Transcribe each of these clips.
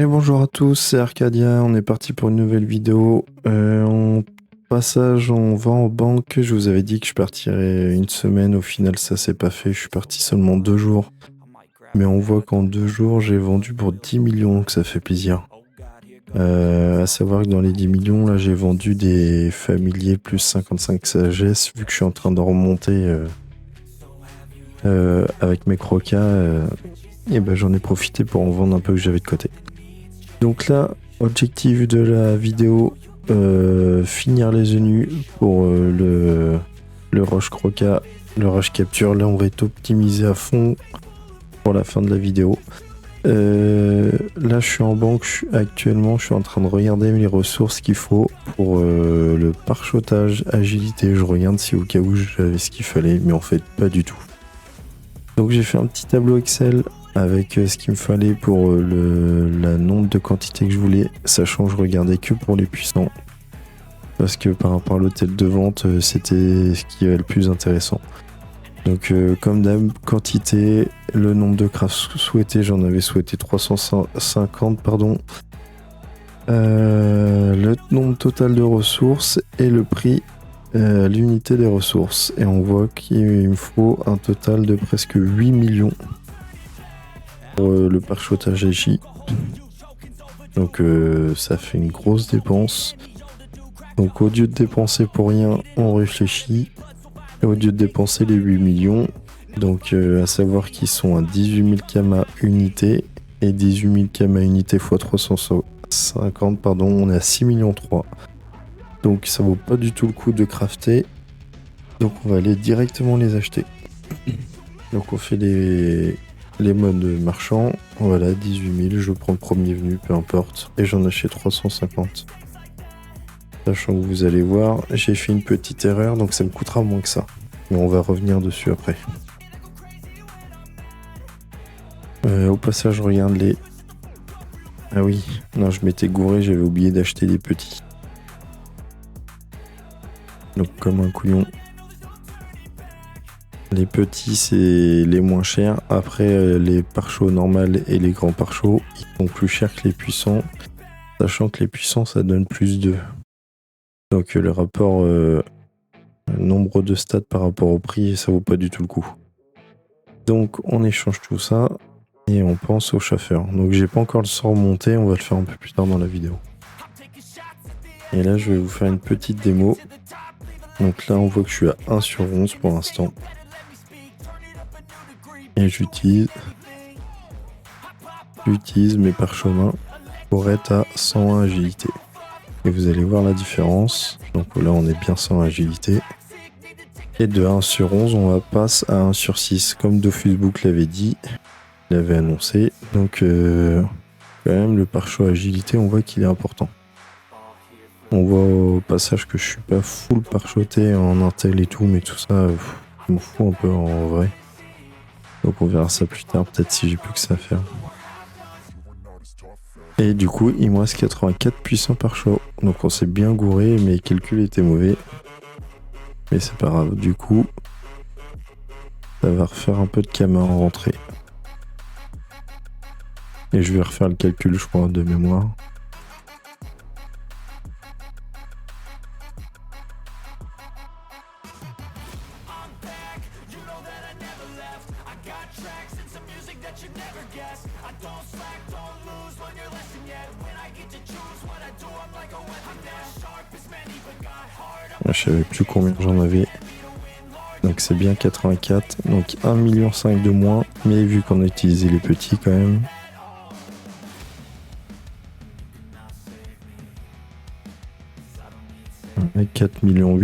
Et bonjour à tous, c'est Arcadia, on est parti pour une nouvelle vidéo. En passage, on va en banque. Je vous avais dit que je partirais une semaine, au final ça s'est pas fait, je suis parti seulement 2 jours. Mais on voit qu'en 2 jours, j'ai vendu pour 10 millions, donc ça fait plaisir. À savoir que dans les 10 millions, là j'ai vendu des familiers plus 55 sagesse, vu que je suis en train de remonter avec mes crocas, et ben j'en ai profité pour en vendre un peu que j'avais de côté. Donc là, objectif de la vidéo, finir les nus pour le rush croca, le rush capture. Là, on va être optimisé à fond pour la fin de la vidéo. Là, je suis en banque actuellement, je suis en train de regarder les ressources qu'il faut pour le pare-chotage, agilité. Je regarde si au cas où j'avais ce qu'il fallait, mais en fait, pas du tout. Donc j'ai fait un petit tableau Excel avec ce qu'il me fallait pour la nombre de quantités que je voulais, sachant que je regardais que pour les puissants. Parce que par rapport à l'hôtel de vente, c'était ce qui est le plus intéressant. Donc comme d'hab, quantité, le nombre de crafts souhaités, j'en avais souhaité 350, pardon. Le nombre total de ressources et le prix l'unité des ressources. Et on voit qu'il me faut un total de presque 8 millions pour le pare-chotage AJ. Donc ça fait une grosse dépense. Donc au lieu de dépenser pour rien, on réfléchit. Et au lieu de dépenser les 8 millions, donc à savoir qu'ils sont à 18 000 kama unité et 18 000 kama unité x 350, pardon, on est à 6 millions 3. Donc ça vaut pas du tout le coup de crafter. Donc on va aller directement les acheter. Donc on fait les modes marchands. Voilà, 18 000, je prends le premier venu, peu importe. Et j'en achète 350. Sachant que vous allez voir, j'ai fait une petite erreur, donc ça me coûtera moins que ça. Mais on va revenir dessus après. Au passage, je regarde les... Ah oui, non, je m'étais gouré, j'avais oublié d'acheter des petits. Donc comme un couillon. Les petits, c'est les moins chers. Après, les pare-chots normales et les grands pare-chots, ils sont plus chers que les puissants. Sachant que les puissants, ça donne plus de... Donc le rapport nombre de stats par rapport au prix, ça vaut pas du tout le coup. Donc on échange tout ça et on pense au chauffeur. Donc j'ai pas encore le sort monté, on va le faire un peu plus tard dans la vidéo. Et là je vais vous faire une petite démo. Donc là on voit que je suis à 1 sur 11 pour l'instant. Et j'utilise mes parchemins pour être à 101 agilité. Et vous allez voir la différence. Donc là on est bien sans agilité. Et de 1 sur 11 on passe à 1 sur 6 comme Dofusbook l'avait dit. Il avait annoncé. Donc quand même le pare-choix agilité on voit qu'il est important. On voit au passage que je suis pas full pare-choté en Intel et tout, mais tout ça je m'en fous un peu en vrai. Donc on verra ça plus tard, peut-être si j'ai plus que ça à faire. Et du coup, il me reste 84 puissants par choix. Donc on s'est bien gouré, mes calculs étaient mauvais. Mais c'est pas grave, du coup, ça va refaire un peu de kama en rentrée. Et je vais refaire le calcul, je crois, de mémoire. Je savais plus combien j'en avais. Donc c'est bien 84. Donc 1,5 million de moins. Mais vu qu'on a utilisé les petits quand même. On a 4,8 millions.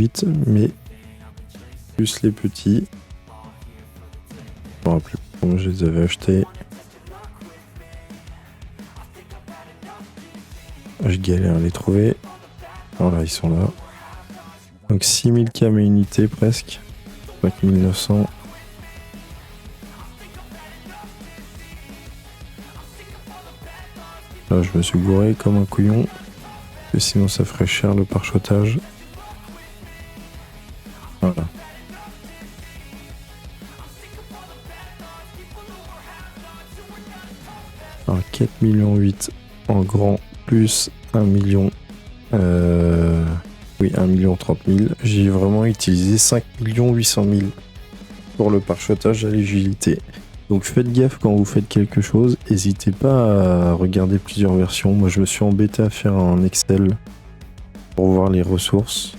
Mais plus les petits. Je me rappelle plus comment je les avais achetés. Je galère à les trouver. Voilà, ils sont là. Donc 6000 km unité presque. 5900. Là, je me suis gouré comme un couillon. Que sinon, ça ferait cher le pare-chotage. Voilà. Alors 4,8 millions en grand plus 1 million. Oui, 1 million 30 000. J'ai vraiment utilisé 5 800 000 pour le parachutage à l'agilité. Donc faites gaffe quand vous faites quelque chose. N'hésitez pas à regarder plusieurs versions. Moi, je me suis embêté à faire un Excel pour voir les ressources.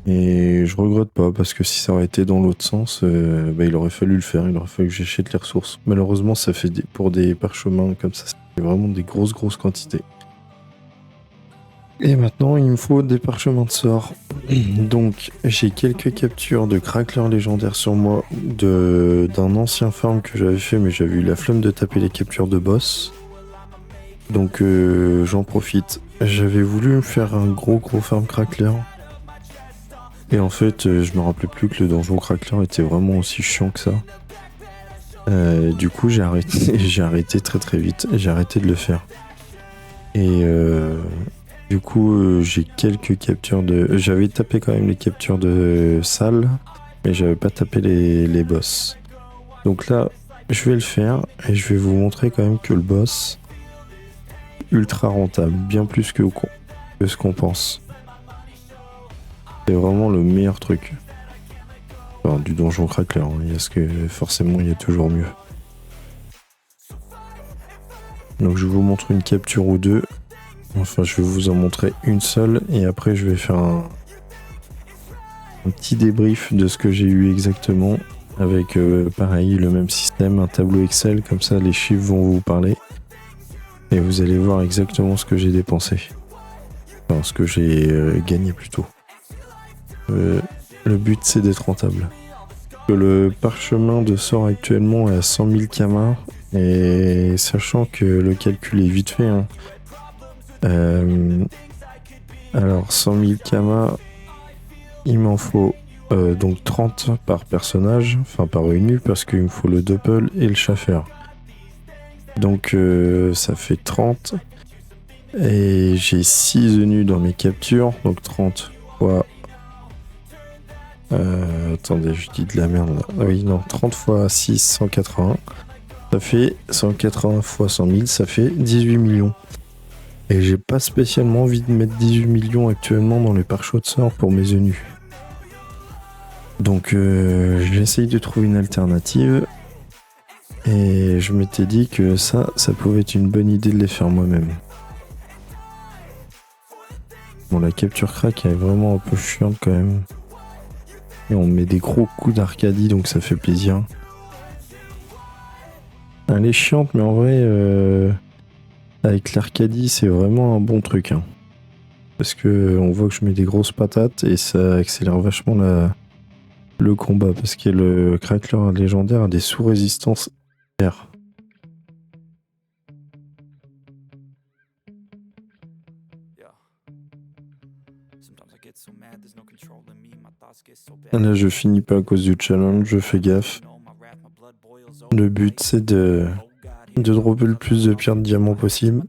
Et je regrette pas parce que si ça aurait été dans l'autre sens, il aurait fallu le faire. Il aurait fallu que j'achète les ressources. Malheureusement, ça fait pour des parchemins comme ça, c'est vraiment des grosses quantités. Et maintenant, il me faut des parchemins de sort. Donc, j'ai quelques captures de craqueleurs légendaires sur moi d'un ancien farm que j'avais fait, mais j'avais eu la flemme de taper les captures de boss. Donc, j'en profite. J'avais voulu me faire un gros farm craqueleur. Et en fait, je me rappelais plus que le donjon craqueleur était vraiment aussi chiant que ça. Du coup, j'ai arrêté très vite. J'ai arrêté de le faire. Et du coup, j'ai quelques captures de... J'avais tapé quand même les captures de salles, mais j'avais pas tapé les boss. Donc là, je vais le faire et je vais vous montrer quand même que le boss, ultra rentable, bien plus que ce qu'on pense. C'est vraiment le meilleur truc. Enfin, du donjon craqueleur, hein, parce que forcément, il y a toujours mieux. Donc je vous montre une capture ou deux. Enfin, je vais vous en montrer une seule et après je vais faire un petit débrief de ce que j'ai eu exactement avec pareil le même système, un tableau Excel, comme ça les chiffres vont vous parler et vous allez voir exactement ce que j'ai dépensé. Enfin, ce que j'ai gagné plutôt. Le but c'est d'être rentable. Le parchemin de sort actuellement est à 100 000 kamas et sachant que le calcul est vite fait, hein. Alors 100 000 kamas, il m'en faut donc 30 par personnage, enfin par unité, parce qu'il me faut le doppel et le schaffer. Donc ça fait 30. Et j'ai 6 nus dans mes captures, donc 30 fois... attendez, je dis de la merde là. Ah oui, non, 30 fois 6, 180. Ça fait 180 fois 100 000, ça fait 18 millions. Et j'ai pas spécialement envie de mettre 18 millions actuellement dans les pare-choix de sort pour mes nus. Donc j'essaye de trouver une alternative. Et je m'étais dit que ça pouvait être une bonne idée de les faire moi-même. Bon, la capture crack est vraiment un peu chiante quand même. Et on met des gros coups d'Arcadie, donc ça fait plaisir. Elle est chiante, mais en vrai, avec l'Arcadie, c'est vraiment un bon truc, hein. Parce que on voit que je mets des grosses patates et ça accélère vachement le combat. Parce que le craqueleur légendaire a des sous-résistances R. Là, je finis pas à cause du challenge, je fais gaffe. Le but, c'est de dropper le plus de pierres de diamant possible.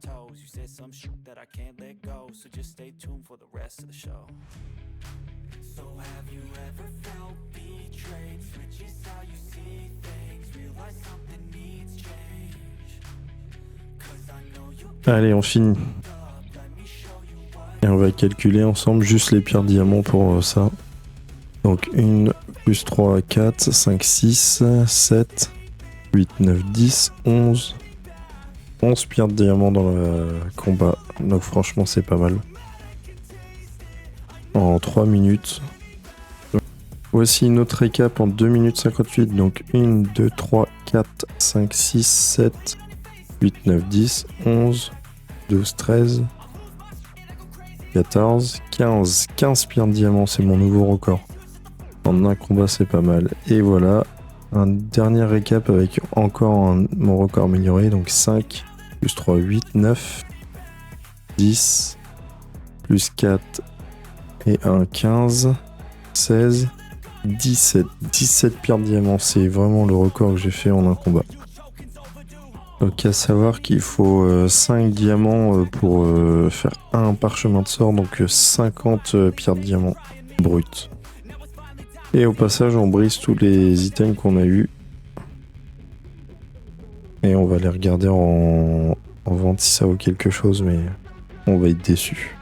Allez, on finit. Et on va calculer ensemble juste les pierres de diamant pour ça. Donc 1, plus 3, 4, 5, 6, 7, 8, 9, 10, 11. 11 pierres de diamant dans le combat. Donc franchement, c'est pas mal. En 3 minutes. Voici une autre récap en 2 minutes 58. Donc 1, 2, 3, 4, 5, 6, 7, 8, 9, 10, 11, 12, 13, 14, 15. 15 pierres de diamant, c'est mon nouveau record. En un combat, c'est pas mal. Et voilà, un dernier récap avec encore mon record amélioré. Donc 5, plus 3, 8, 9, 10, plus 4 et 1, 15, 16, 17. 17 pierres de diamant, c'est vraiment le record que j'ai fait en un combat. Donc à savoir qu'il faut 5 diamants pour faire un parchemin de sort, donc 50 pierres de diamant brutes. Et au passage, on brise tous les items qu'on a eu. Et on va les regarder en en vente si ça vaut quelque chose, mais on va être déçus.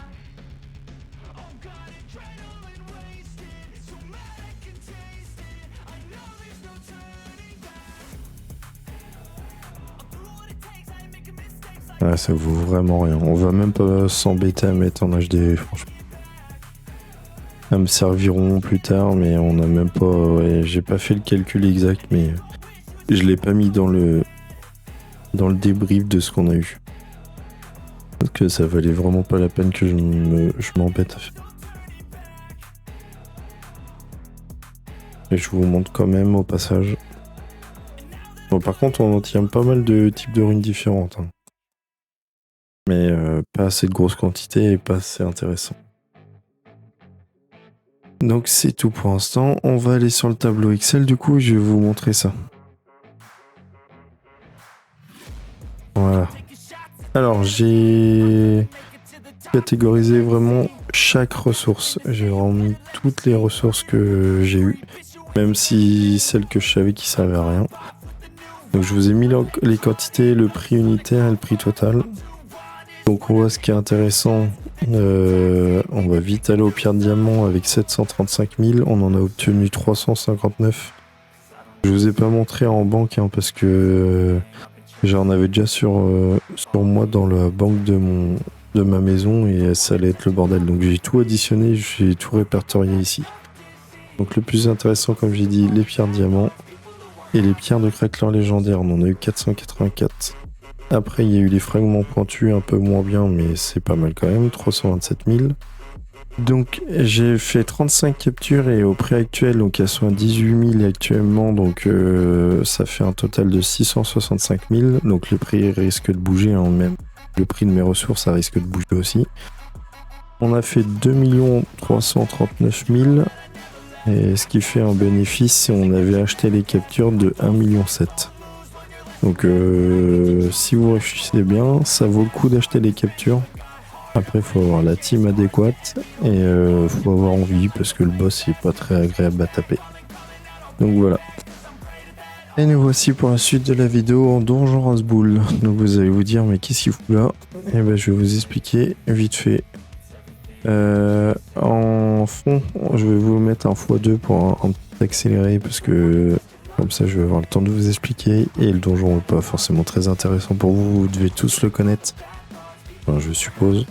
Ouais, ça vaut vraiment rien. On va même pas s'embêter à mettre en HD, franchement. Elles me serviront plus tard, mais on n'a même pas... Ouais, j'ai pas fait le calcul exact, mais je l'ai pas mis dans le débrief de ce qu'on a eu. Parce que ça valait vraiment pas la peine que je m'embête à faire. Et je vous montre quand même au passage. Bon, par contre, on en tient pas mal de types de runes différentes. Hein. Mais pas assez de grosses quantités et pas assez intéressant. Donc c'est tout pour l'instant. On va aller sur le tableau Excel du coup et je vais vous montrer ça. Voilà. Alors j'ai catégorisé vraiment chaque ressource. J'ai remis toutes les ressources que j'ai eues. Même si celles que je savais qui servaient à rien. Donc je vous ai mis les quantités, le prix unitaire et le prix total. Donc on voit ce qui est intéressant. On va vite aller au Pierre de Diamant avec 735 000. On en a obtenu 359. Je vous ai pas montré en banque hein, parce que j'en avais déjà sur moi dans la banque de ma maison et ça allait être le bordel. Donc j'ai tout additionné, j'ai tout répertorié ici. Donc le plus intéressant, comme j'ai dit, les pierres de diamant et les pierres de craquelin légendaire. On en a eu 484. Après, il y a eu les fragments pointus, un peu moins bien, mais c'est pas mal quand même, 327 000. Donc, j'ai fait 35 captures et au prix actuel, donc elles sont à 18 000 actuellement, donc ça fait un total de 665 000. Donc, le prix risque de bouger, hein, même le prix de mes ressources, ça risque de bouger aussi. On a fait 2 339 000, et ce qui fait un bénéfice si on avait acheté les captures de 1,7 million. Donc si vous réfléchissez bien, ça vaut le coup d'acheter les captures. Après, il faut avoir la team adéquate et faut avoir envie parce que le boss est pas très agréable à taper. Donc voilà. Et nous voici pour la suite de la vidéo en donjon Roseboul. Donc vous allez vous dire mais qu'est-ce qu'il fout là? Et ben je vais vous expliquer vite fait. En fond, je vais vous mettre un x2 pour un petit accéléré parce que comme ça je vais avoir le temps de vous expliquer et le donjon n'est pas forcément très intéressant pour vous, vous devez tous le connaître. Enfin je suppose.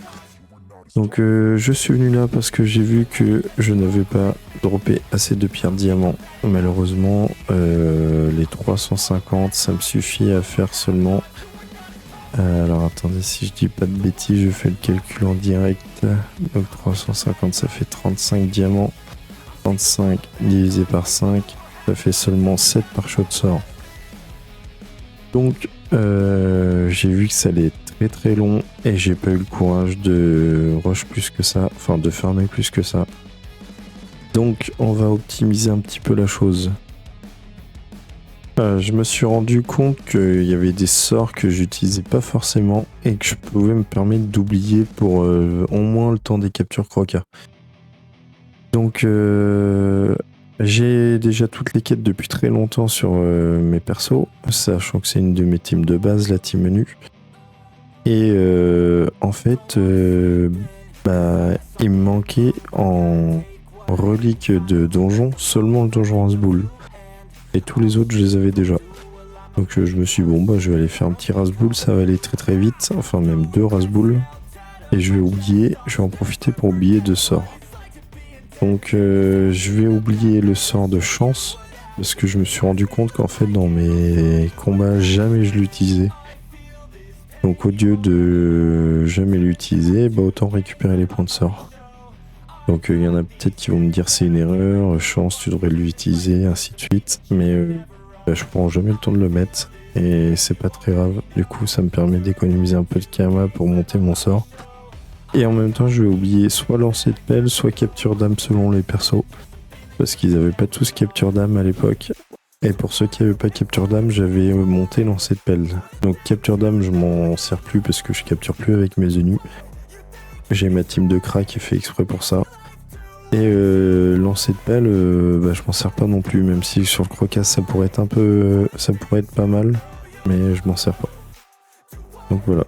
Donc je suis venu là parce que j'ai vu que je n'avais pas droppé assez de pierres diamants. Malheureusement les 350 ça me suffit à faire seulement. Alors attendez, si je dis pas de bêtises, je fais le calcul en direct. Donc 350 ça fait 35 diamants. 35 divisé par 5, ça fait seulement 7 par shot de sort. Donc j'ai vu que ça allait être très très long et j'ai pas eu le courage de rush plus que ça, enfin de farmer plus que ça. Donc on va optimiser un petit peu la chose. Je me suis rendu compte qu'il y avait des sorts que j'utilisais pas forcément et que je pouvais me permettre d'oublier pour au moins le temps des captures croca. Donc j'ai déjà toutes les quêtes depuis très longtemps sur mes persos, sachant que c'est une de mes teams de base, la team menu. Et en fait, il me manquait en relique de donjon seulement le donjon Roseboul. Et tous les autres, je les avais déjà. Donc je me suis dit, bon, je vais aller faire un petit Roseboul, ça va aller très très vite. Enfin, même 2 Roseboul. Et je vais en profiter pour oublier 2 sorts. Donc je vais oublier le sort de chance. Parce que je me suis rendu compte qu'en fait, dans mes combats, jamais je l'utilisais. Donc au lieu de jamais l'utiliser, autant récupérer les points de sort. Donc il y en a peut-être qui vont me dire c'est une erreur, chance tu devrais l'utiliser, ainsi de suite. Mais je prends jamais le temps de le mettre et c'est pas très grave. Du coup ça me permet d'économiser un peu de karma pour monter mon sort. Et en même temps je vais oublier soit lancer de pelle, soit capture d'âme selon les persos. Parce qu'ils avaient pas tous capture d'âme à l'époque. Et pour ceux qui n'avaient pas capture d'âme, j'avais monté lancer de pelle. Donc capture d'âme je m'en sers plus parce que je capture plus avec mes ennemis. J'ai ma team de crack qui est fait exprès pour ça. Et lancer de pelle, je m'en sers pas non plus, même si sur le crocasse ça pourrait être pas mal, mais je m'en sers pas. Donc voilà.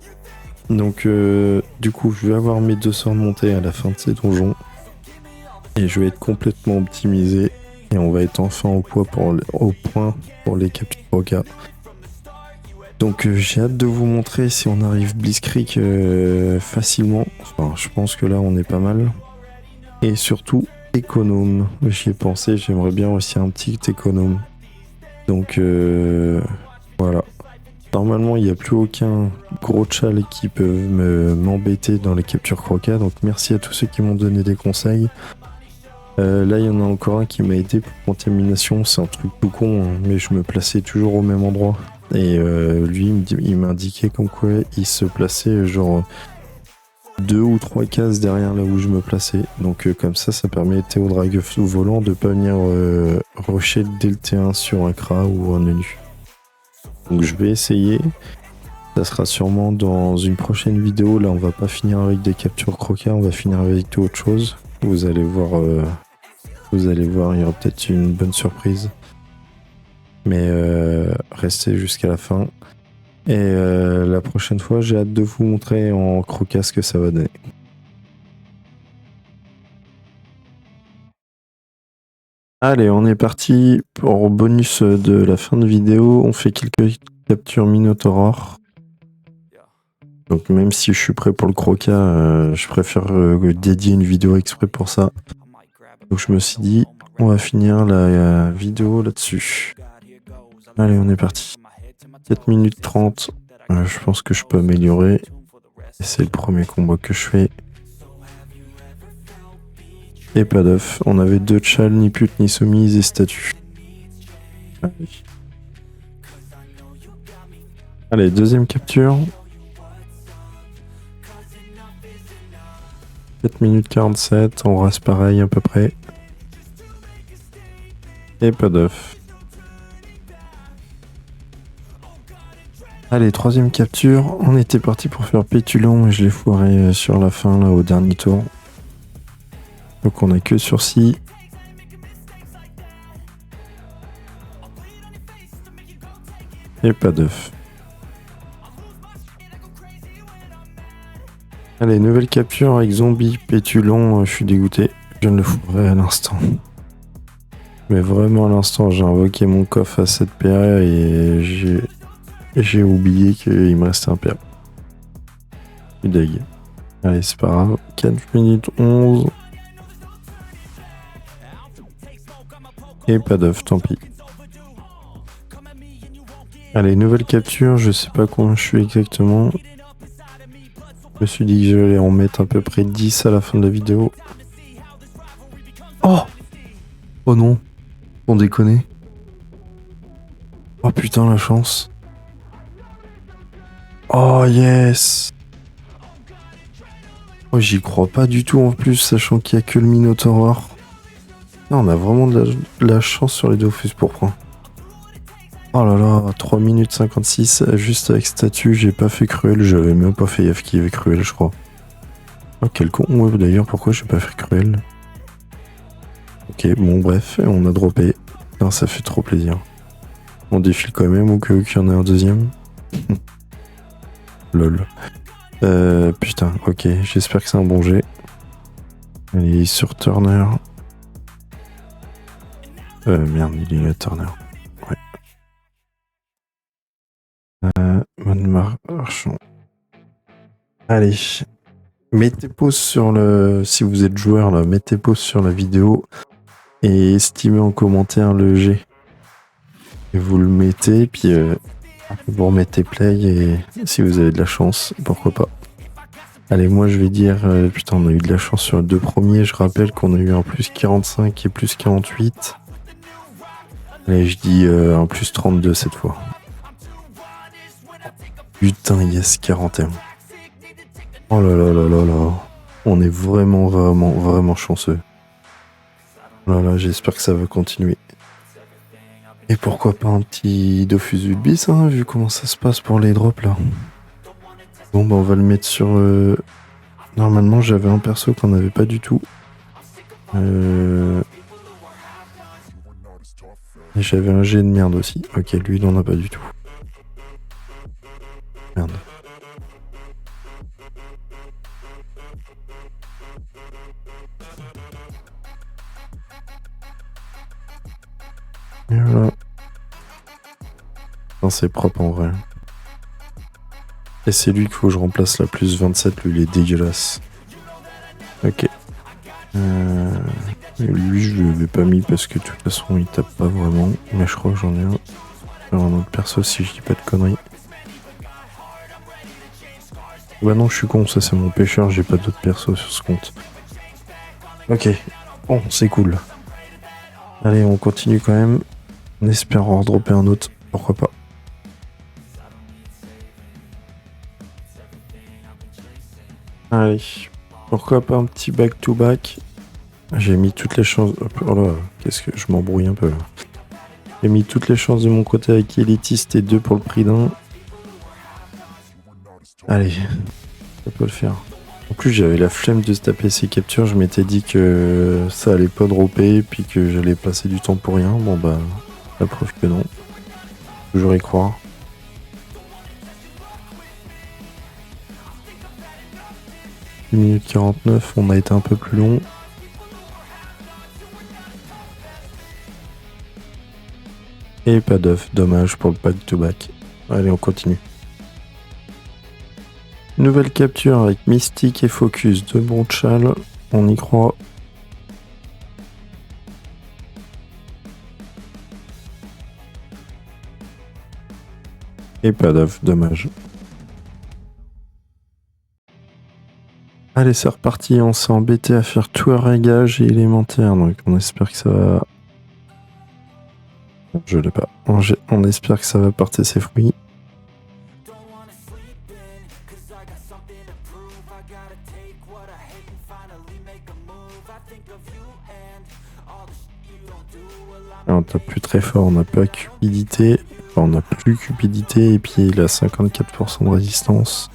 Donc du coup je vais avoir mes 2 sorts de montée à la fin de ces donjons. Et je vais être complètement optimisé. Et on va être enfin au point pour les captures Croca. Donc j'ai hâte de vous montrer si on arrive Blitzkrieg facilement. Enfin je pense que là on est pas mal. Et surtout économe. J'y ai pensé, j'aimerais bien aussi un petit économe. Donc voilà. Normalement il n'y a plus aucun gros chal qui peut m'embêter dans les captures Croca. Donc merci à tous ceux qui m'ont donné des conseils. Là, il y en a encore un qui m'a aidé pour contamination. C'est un truc tout con, hein, mais je me plaçais toujours au même endroit. Et lui, il m'indiquait comme quoi il se plaçait genre 2 ou 3 cases derrière là où je me plaçais. Donc comme ça permettait au drag volant de pas venir rusher dès le T1 sur un Kra ou un ENU. Donc je vais essayer. Ça sera sûrement dans une prochaine vidéo. Là, on va pas finir avec des captures Croca, on va finir avec autre chose. Vous allez voir, il y aura peut-être une bonne surprise. Mais restez jusqu'à la fin. Et la prochaine fois, j'ai hâte de vous montrer en Croca ce que ça va donner. Allez, on est parti pour bonus de la fin de vidéo. On fait quelques captures Minotaur. Donc même si je suis prêt pour le Croca, je préfère dédier une vidéo exprès pour ça. Donc je me suis dit, on va finir la vidéo là-dessus. Allez, on est parti. 4 minutes 30. Je pense que je peux améliorer. Et c'est le premier combat que je fais. Et pas d'œuf. On avait 2 chals, ni pute, ni soumise et statues. Allez, deuxième capture. 4 minutes 47. On reste pareil à peu près. Et pas d'œuf. Allez, troisième capture. On était parti pour faire pétulant et je l'ai foiré sur la fin, là, au dernier tour. Donc on a que sursis. Et pas d'œuf. Allez, nouvelle capture avec zombie pétulant. Je suis dégoûté. Je viens de le fourrer à l'instant. Mais vraiment à l'instant, j'ai invoqué mon coffre à 7 PA et j'ai oublié qu'il me restait un PA. Je suis deg. Allez, c'est pas grave. 4 minutes 11. Et pas d'œuf, tant pis. Allez, nouvelle capture. Je sais pas combien je suis exactement. Je me suis dit que j'allais en mettre à peu près 10 à la fin de la vidéo. Oh! Oh non! On déconne. Oh putain, la chance. Oh yes! Oh, j'y crois pas du tout en plus, sachant qu'il y a que le Minotaur. Non, on a vraiment de la chance sur les Dofus pourpres. Oh là là, 3 minutes 56, juste avec statut, j'ai pas fait cruel, j'avais même pas fait gaffe qu'il y avait cruel, je crois. Oh, quel con, ouais, d'ailleurs, pourquoi j'ai pas fait cruel? Ok, bon, bref, on a droppé. Putain, ça fait trop plaisir. On défile quand même, ou qu'il y en ait un deuxième? Lol. Putain, ok, j'espère que c'est un bon jet. Allez, sur Turner. Merde, il est là, Turner. Ouais. Bonne marchand. Allez. Mettez pause sur le... Si vous êtes joueur, là, mettez pause sur la vidéo et estimez en commentaire le jet. Et vous le mettez, puis vous remettez play et si vous avez de la chance, pourquoi pas. Allez, moi je vais dire, putain, on a eu de la chance sur les 2 premiers. Je rappelle qu'on a eu un plus 45 et plus 48. Allez, je dis un plus 32 cette fois. Putain, yes, 41. Oh là là là là là. On est vraiment chanceux. Oh là là, j'espère que ça va continuer. Et pourquoi pas un petit Dofus Ulbis, hein, vu comment ça se passe pour les drops là. Bon, bah on va le mettre sur... Normalement, j'avais un perso qu'on n'avait pas du tout. Et j'avais un jet de merde aussi. Ok, lui, il en a pas du tout. Merde. c'est propre en vrai. Et c'est lui qu'il faut que je remplace la plus 27, lui il est dégueulasse. Ok. Lui je l'avais pas mis parce que de toute façon il tape pas vraiment. Mais je crois que j'en ai un. Alors un autre perso si je dis pas de conneries. Bah non je suis con, ça c'est mon pêcheur, j'ai pas d'autres persos sur ce compte. Ok. Bon c'est cool. Allez on continue quand même. On espère en redropper un autre. Pourquoi pas. Allez. Pourquoi pas un petit back-to-back. J'ai mis toutes les chances... Oh là, qu'est-ce que je m'embrouille un peu là. J'ai mis toutes les chances de mon côté avec Elitiste et 2 pour le prix d'un. Allez, ça peut le faire. En plus j'avais la flemme de se taper ces captures, je m'étais dit que ça allait pas dropper, puis que j'allais passer du temps pour rien. Bon bah, la preuve que non. Toujours y croire. « 1 minute 49, on a été un peu plus long. Et pas d'œuf, dommage pour le back-to-back. Allez, on continue. Nouvelle capture avec Mystique et Focus de Bronchal. On y croit. Et pas d'œuf, dommage. Allez, c'est reparti. On s'est embêté à faire tout à régage et élémentaire. Donc on espère que ça va... Je l'ai pas. On espère que ça va porter ses fruits. On tape plus très fort, on n'a pas cupidité. Enfin, on n'a plus cupidité et puis il a 54% de résistance.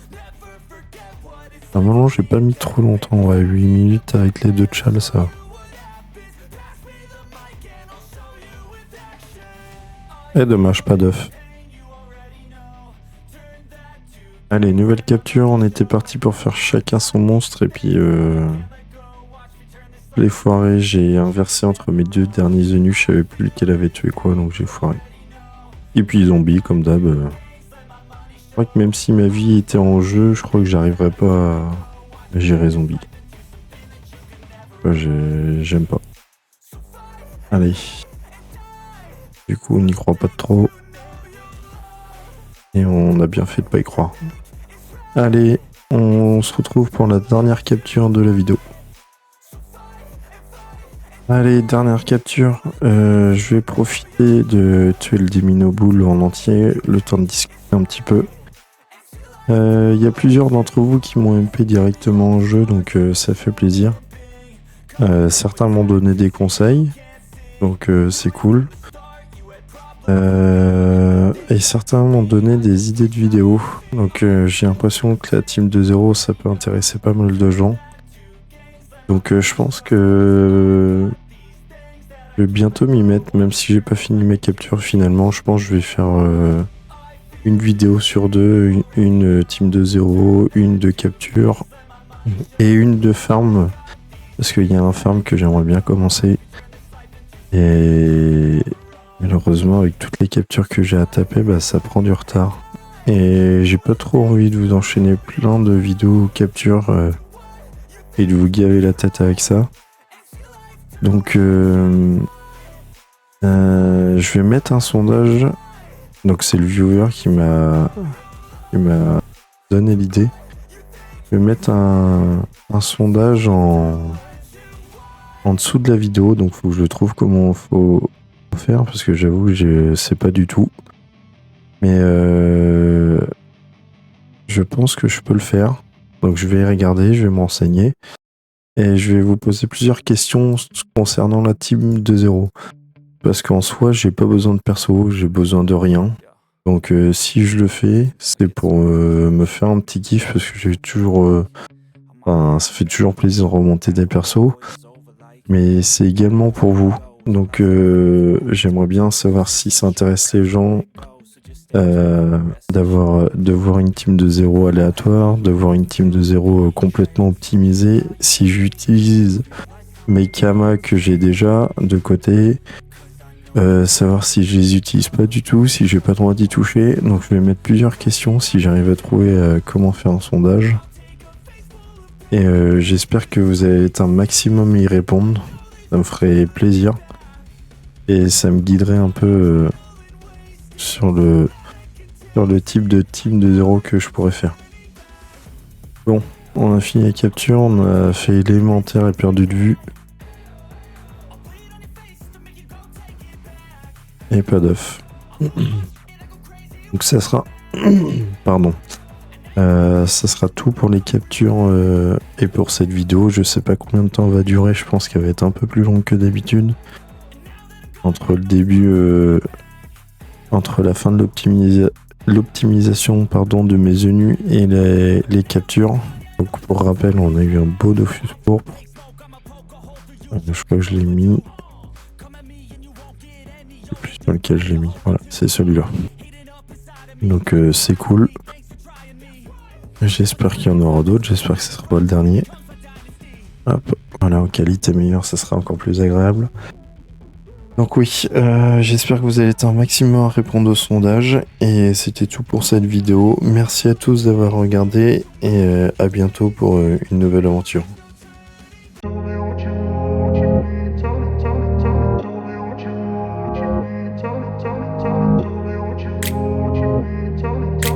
Normalement, j'ai pas mis trop longtemps. Ouais, 8 minutes avec les 2 tchals, ça va. Et dommage, pas d'œuf. Allez, nouvelle capture. On était parti pour faire chacun son monstre. Et puis, les foirés, j'ai inversé entre mes 2 derniers eunuches. Je savais plus lequel avait tué quoi, donc j'ai foiré. Et puis, zombie, comme d'hab. Je crois que même si ma vie était en jeu, je crois que j'arriverais pas à gérer zombie. J'aime pas. Allez. Du coup, on n'y croit pas trop. Et on a bien fait de pas y croire. Allez, on se retrouve pour la dernière capture de la vidéo. Allez, dernière capture. Je vais profiter de tuer le Dimino Bull en entier, le temps de discuter un petit peu. Il y a plusieurs d'entre vous qui m'ont MP directement en jeu, donc ça fait plaisir. Certains m'ont donné des conseils, donc c'est cool. Et certains m'ont donné des idées de vidéos, donc j'ai l'impression que la team 2.0 ça peut intéresser pas mal de gens. Donc je pense que je vais bientôt m'y mettre, même si j'ai pas fini mes captures finalement. Je pense que je vais faire une vidéo sur 2, une team 2.0, une de capture et une de farm, parce qu'il y a un farm que j'aimerais bien commencer. Et malheureusement, avec toutes les captures que j'ai à taper, bah, ça prend du retard. Et j'ai pas trop envie de vous enchaîner plein de vidéos captures et de vous gaver la tête avec ça. Donc, je vais mettre un sondage. Donc, c'est le viewer qui m'a donné l'idée. Je vais mettre un sondage en dessous de la vidéo. Donc, faut que je trouve comment faut faire, parce que j'avoue, je sais pas du tout. Mais je pense que je peux le faire. Donc, je vais regarder, je vais me renseigner. Et je vais vous poser plusieurs questions concernant la team 2.0. Parce qu'en soi, j'ai pas besoin de perso, j'ai besoin de rien. Donc si je le fais, c'est pour me faire un petit kiff, parce que j'ai toujours... ça fait toujours plaisir de remonter des persos. Mais c'est également pour vous. Donc j'aimerais bien savoir si ça intéresse les gens de voir une team 2.0 aléatoire, de voir une team 2.0 complètement optimisée. Si j'utilise mes kamas que j'ai déjà de côté, savoir si je les utilise pas du tout, si j'ai pas le droit d'y toucher. Donc je vais mettre plusieurs questions si j'arrive à trouver comment faire un sondage. Et j'espère que vous allez être un maximum à y répondre. Ça me ferait plaisir. Et ça me guiderait un peu sur le type de team de 0 que je pourrais faire. Bon, on a fini la capture, on a fait élémentaire et perdu de vue. Et pas d'œuf. Donc ça sera... Pardon. Ça sera tout pour les captures et pour cette vidéo. Je sais pas combien de temps va durer, je pense qu'elle va être un peu plus longue que d'habitude. Entre le début... entre la fin de l'optimisation de mes ENU et les captures. Donc pour rappel, on a eu un beau Dofus pourpre. Je crois que je l'ai mis. Je sais plus sur lequel je l'ai mis. Voilà, c'est celui-là. Donc c'est cool. J'espère qu'il y en aura d'autres. J'espère que ce sera pas le dernier. Hop, voilà, en qualité meilleure, ça sera encore plus agréable. Donc oui, j'espère que vous allez être un maximum à répondre au sondage. Et c'était tout pour cette vidéo. Merci à tous d'avoir regardé et à bientôt pour une nouvelle aventure.